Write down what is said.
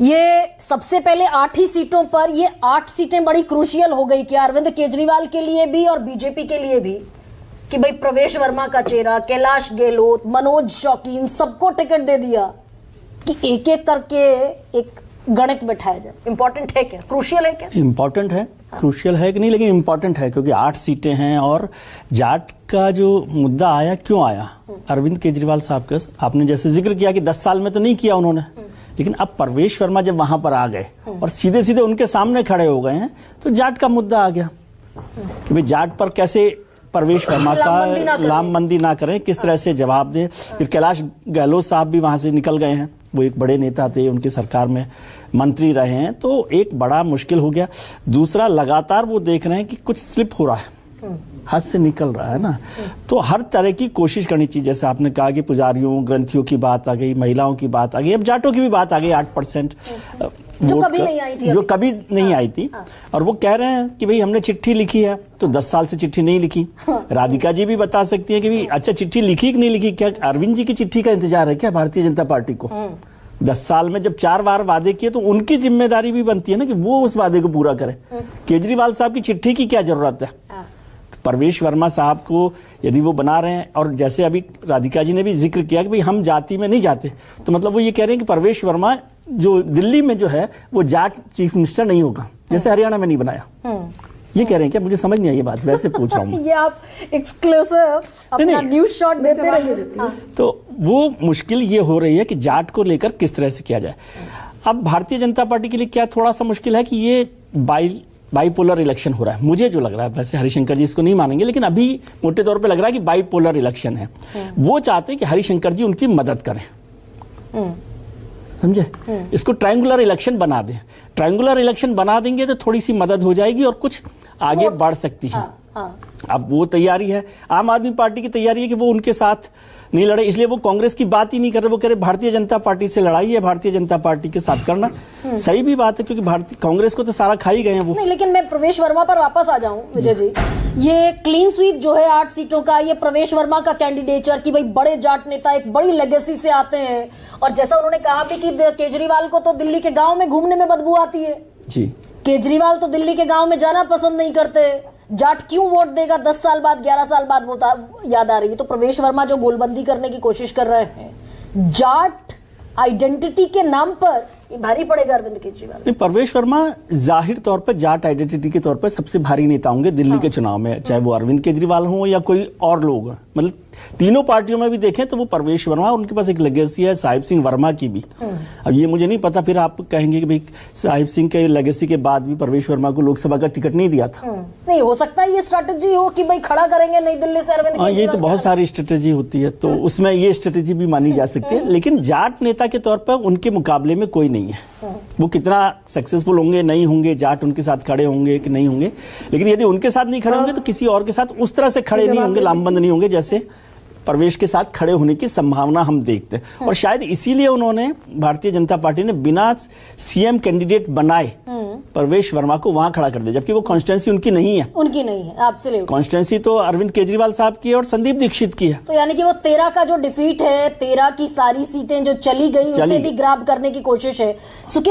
ये सबसे पहले 8 ही सीटों पर, ये 8 सीटें बड़ी क्रूशियल हो गई क्या अरविंद केजरीवाल के लिए भी और बीजेपी के लिए भी, कि भाई प्रवेश वर्मा का चेहरा, कैलाश गहलोत, मनोज शौकीन, सबको टिकट दे दिया कि एक एक करके एक गणित बैठाया जाए। इंपॉर्टेंट है क्या, क्रूशियल है क्या? इंपॉर्टेंट है, क्रूशियल है कि नहीं, लेकिन इंपॉर्टेंट है क्योंकि 8 सीटें हैं और जाट का जो मुद्दा आया, क्यों आया? अरविंद केजरीवाल साहब का आपने जैसे जिक्र किया कि 10 साल में तो नहीं किया उन्होंने, लेकिन अब प्रवेश वर्मा जब वहां पर आ गए और सीधे सीधे उनके सामने खड़े हो गए हैं तो जाट का मुद्दा आ गया कि भाई जाट पर कैसे प्रवेश वर्मा का लामबंदी ना करें, किस तरह से जवाब दें। फिर कैलाश गहलोत साहब भी वहां से निकल गए हैं, वो एक बड़े नेता थे, उनकी सरकार में मंत्री रहे हैं, तो एक बड़ा मुश्किल हो गया। दूसरा, लगातार वो देख रहे हैं कि कुछ स्लिप हो रहा है, हाथ से निकल रहा है ना, तो हर तरह की कोशिश करनी चाहिए। जैसे आपने कहा कि पुजारियों, ग्रंथियों की बात आ गई, महिलाओं की बात आ गई, अब जाटों की भी बात आ गई, 8% जो कभी नहीं आई थी, जो कभी नहीं आई थी। और वो कह रहे हैं कि भाई हमने चिट्ठी लिखी है, तो 10 साल से चिट्ठी नहीं लिखी। राधिका जी भी बता सकती है कि भाई अच्छा चिट्ठी लिखी कि नहीं लिखी, क्या अरविंद जी की चिट्ठी का इंतजार है क्या भारतीय जनता पार्टी को? 10 साल में जब 4 बार वादे किए तो उनकी जिम्मेदारी भी बनती है ना कि वो उस वादे को पूरा करें। केजरीवाल साहब की चिट्ठी की क्या जरूरत है? प्रवेश वर्मा साहब को यदि वो बना रहे हैं, और जैसे अभी राधिका जी ने भी जिक्र किया कि भाई हम जाति में नहीं जाते, तो मतलब वो ये कह रहे हैं कि प्रवेश वर्मा जो दिल्ली में जो है वो जाट चीफ मिनिस्टर नहीं होगा, जैसे हरियाणा में नहीं बनाया। ये कह रहे हैं क्या? मुझे समझ नहीं आई ये बात, वैसे पूछ रहा हूँ। ये आप एक्सक्लूसिव अपना न्यूज़ शॉट देते रहिए। तो वो मुश्किल ये हो रही है कि जाट को लेकर किस तरह से किया जाए। अब भारतीय जनता पार्टी के लिए क्या थोड़ा सा मुश्किल है कि ये बाईपोलर इलेक्शन हो रहा है, मुझे जो लग रहा है, वैसे हरिशंकर जी इसको नहीं मानेंगे, लेकिन अभी मोटे तौर पे लग रहा है कि बाईपोलर इलेक्शन है। वो चाहते हैं कि हरिशंकर जी उनकी मदद करें, समझे? इसको ट्रायंगुलर इलेक्शन बना दें। ट्रायंगुलर इलेक्शन बना देंगे तो थोड़ी सी मदद हो जाएगी और कुछ आगे बढ़ सकती है। अब वो तैयारी है, आम आदमी पार्टी की तैयारी है कि वो उनके साथ नहीं लड़े, इसलिए वो कांग्रेस की बात ही नहीं कर रहे, वो कह रहे भारतीय जनता पार्टी से लड़ाई है, भारतीय जनता पार्टी के साथ करना। सही भी बात है क्योंकि भारतीय कांग्रेस को तो सारा खा ही गए हैं वो। नहीं, लेकिन मैं प्रवेश वर्मा पर वापस आ जाऊं विजय जी, ये क्लीन स्वीप जो है 8 सीटों का, ये प्रवेश वर्मा का कैंडिडेचर कि भाई बड़े जाट नेता एक बड़ी लेगेसी से आते हैं, और जैसा उन्होंने कहा भी कि केजरीवाल को तो दिल्ली के गाँव में घूमने में बदबू आती है जी, केजरीवाल तो दिल्ली के गाँव में जाना पसंद नहीं करते, जाट क्यों वोट देगा 10 साल बाद, 11 साल बाद वो याद आ रही है। तो प्रवेश वर्मा जो गोलबंदी करने की कोशिश कर रहे हैं जाट आइडेंटिटी के नाम पर, ये भारी पड़ेगा अरविंद केजरीवाल। नहीं, प्रवेश वर्मा जाहिर तौर पर जाट आइडेंटिटी के तौर पर सबसे भारी नेता होंगे दिल्ली के चुनाव में, चाहे वो अरविंद केजरीवाल हो या कोई और लोग। मतलब तीनों पार्टियों में भी देखें तो वो प्रवेश वर्मा, उनके पास एक लेगेसी है साहिब सिंह वर्मा की भी। अब ये मुझे नहीं पता, फिर आप कहेंगे कि भाई साहिब सिंह के लेगेसी के बाद भी प्रवेश वर्मा को लोकसभा का टिकट नहीं दिया था। नहीं हो सकता ये स्ट्रैटेजी हो कि भाई खड़ा करेंगे नई दिल्ली से अरविंद केजरीवाल। ये तो बहुत सारी स्ट्रेटेजी होती है, तो उसमें ये स्ट्रेटेजी भी मानी जा सकती है, लेकिन जाट नेता के तौर पर उनके मुकाबले में कोई नहीं है। वो कितना सक्सेसफुल होंगे नहीं होंगे, जाट उनके साथ खड़े होंगे कि नहीं होंगे, लेकिन यदि उनके साथ नहीं खड़े होंगे तो किसी और के साथ उस तरह से खड़े नहीं होंगे, लामबंद नहीं होंगे जैसे प्रवेश के साथ खड़े होने की संभावना हम देखते हैं। और शायद इसीलिए उन्होंने, भारतीय जनता पार्टी ने बिना सीएम कैंडिडेट बनाए प्रवेश वर्मा को वहां खड़ा कर दिया, जबकि वो कॉन्स्टिट्यूंसी उनकी नहीं है। उनकी नहीं है, एब्सोल्युटली। कॉन्स्टिट्यूंसी तो अरविंद केजरीवाल साहब की है और संदीप दीक्षित की है। तो यानी कि वो 13 का जो डिफीट है, 13 की सारी सीटें जो चली गई उसे भी ग्रैब करने की कोशिश है।